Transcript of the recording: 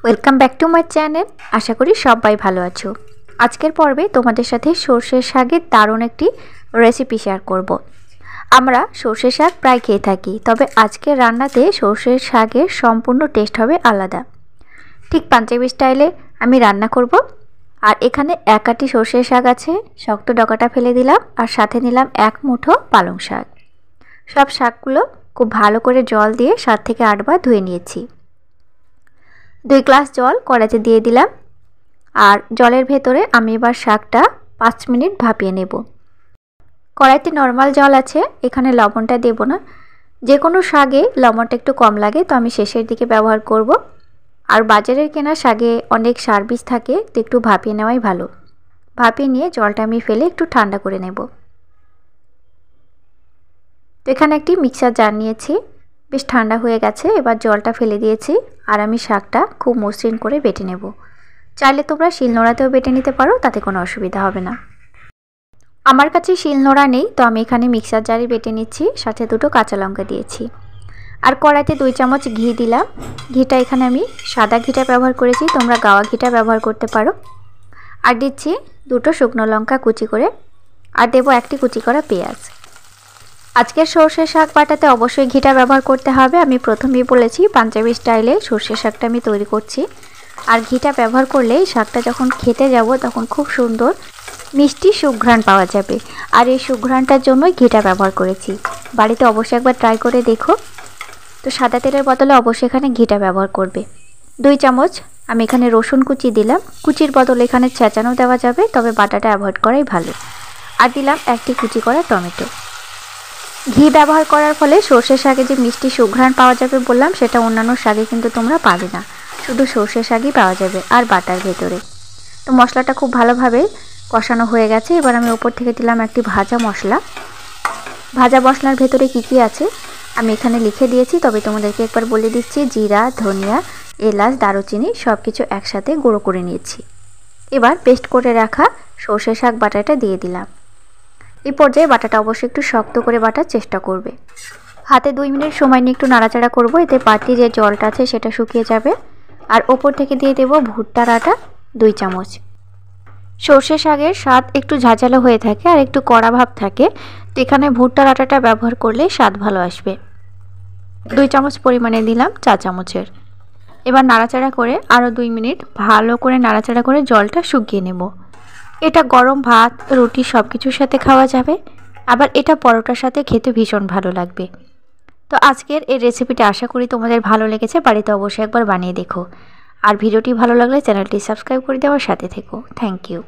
Welcome back to my channel. আশা করি সবাই ভালো আছো। আজকের পর্বে তোমাদের সাথে সর্ষের শাকের দারুণ একটি রেসিপি শেয়ার করব। আমরা সর্ষের শাক প্রায় খেয়ে থাকি, তবে আজকের রান্নাতে সর্ষের শাকের সম্পূর্ণ টেস্ট হবে আলাদা। ঠিক পাঞ্জাবি স্টাইলে আমি রান্না করব। আর এখানে এক আটি সর্ষের শাক আছে, শক্ত ডগাটা ফেলে দিলাম, আর সাথে নিলাম এক মুঠো পালং শাক। সব শাকগুলো খুব ভালো করে জল দিয়ে 7 থেকে 8 বার ধুয়ে নিয়েছি। 2 গ্লাস জল কড়াইতে দিয়ে দিলাম, আর জলের ভেতরে আমি এবার শাকটা 5 মিনিট ভাপিয়ে নেব। কড়াইতে নর্মাল জল আছে, এখানে লবণটা দেব না। যে কোনো শাকে লবণটা একটু কম লাগে, তো আমি শেষের দিকে ব্যবহার করব। আর বাজারের কেনা শাকে অনেক সার বিষ থাকে, তো একটু ভাপিয়ে নেওয়াই ভালো। ভাপিয়ে নিয়ে জলটা আমি ফেলে একটু ঠান্ডা করে নেব। তো এখানে একটি মিক্সার জার নিয়েছি, বেশ ঠান্ডা হয়ে গেছে। এবার জলটা ফেলে দিয়েছি, আর আমি শাকটা খুব মসৃণ করে বেটে নেব। চাইলে তোমরা শিলনোড়াতেও বেটে নিতে পারো, তাতে কোনো অসুবিধা হবে না। আমার কাছে শিলনোড়া নেই, তো আমি এখানে মিক্সার জারে বেটে নিচ্ছি। সাথে 2টো কাঁচা লঙ্কা দিয়েছি, আর কড়াইতে 2 চামচ ঘি দিলাম। ঘিটা এখানে আমি সাদা ঘিটা ব্যবহার করেছি, তোমরা গাওয়া ঘিটা ব্যবহার করতে পারো। আর দিচ্ছি 2টো শুকনো লঙ্কা কুচি করে, আর দেবো 1টি কুচি করা পেঁয়াজ। আজকের সর্ষের শাক বাটাতে অবশ্যই ঘিটা ব্যবহার করতে হবে। আমি প্রথমেই বলেছি পাঞ্জাবি স্টাইলে সর্ষের শাকটা আমি তৈরি করছি, আর ঘিটা ব্যবহার করলে শাকটা যখন খেতে যাব তখন খুব সুন্দর মিষ্টি সুঘ্রাণ পাওয়া যাবে। আর এই সুঘ্রাণটার জন্যই ঘিটা ব্যবহার করেছি। বাড়িতে অবশ্যই একবার ট্রাই করে দেখো। তো সাদা তেলের বদলে অবশ্যই এখানে ঘিটা ব্যবহার করবে। 2 চামচ আমি এখানে রসুন কুচি দিলাম। কুচির বদলে এখানে ছেঁচানো দেওয়া যাবে, তবে বাটাটা অ্যাভয়েড করাই ভালো। আর দিলাম 1টি কুচি করা টমেটো। ঘি ব্যবহার করার ফলে সর্ষের শাকে যে মিষ্টি সুঘ্রাণ পাওয়া যাবে বললাম, সেটা অন্যান্য শাকে কিন্তু তোমরা পাবে না, শুধু সর্ষের শাকই পাওয়া যাবে আর বাটার ভেতরে। তো মশলাটা খুব ভালোভাবে কষানো হয়ে গেছে। এবার আমি ওপর থেকে দিলাম একটি ভাজা মশলা। ভাজা মশলার ভেতরে কি কি আছে আমি এখানে লিখে দিয়েছি, তবে তোমাদেরকে একবার বলে দিচ্ছি। জিরা, ধনিয়া, এলাচ, দারুচিনি সব কিছু একসাথে গুঁড়ো করে নিয়েছি। এবার পেস্ট করে রাখা সর্ষের শাক বাটাটা দিয়ে দিলাম। এই পর্যায়ে বাটাটা অবশ্যই একটু শক্ত করে বাটার চেষ্টা করবে। হাতে 2 মিনিট সময় নিয়ে একটু নাড়াচাড়া করব, এতে বাটি যে জলটা আছে সেটা শুকিয়ে যাবে। আর ওপর থেকে দিয়ে দেব ভুট্টার আটা 2 চামচ। সর্ষে শাকের স্বাদ একটু ঝাঁঝালো হয়ে থাকে আর একটু কড়া ভাব থাকে, তো এখানে ভুট্টার আটাটা ব্যবহার করলে স্বাদ ভালো আসবে। 2 চামচ পরিমাণে দিলাম চা চামচের। এবার নাড়াচাড়া করে আরও 2 মিনিট ভালো করে নাড়াচাড়া করে জলটা শুকিয়ে নেব। এটা গরম ভাত, রুটি সব কিছুর সাথে খাওয়া যাবে, আবার এটা পরোটার সাথে খেতে ভীষণ ভালো লাগবে। তো আজকের এই রেসিপিটা আশা করি তোমাদের ভালো লেগেছে। বাড়িতে অবশ্যই একবার বানিয়ে দেখো। আর ভিডিওটি ভালো লাগলে চ্যানেলটি সাবস্ক্রাইব করে দেওয়ার সাথে থেকো। Thank you.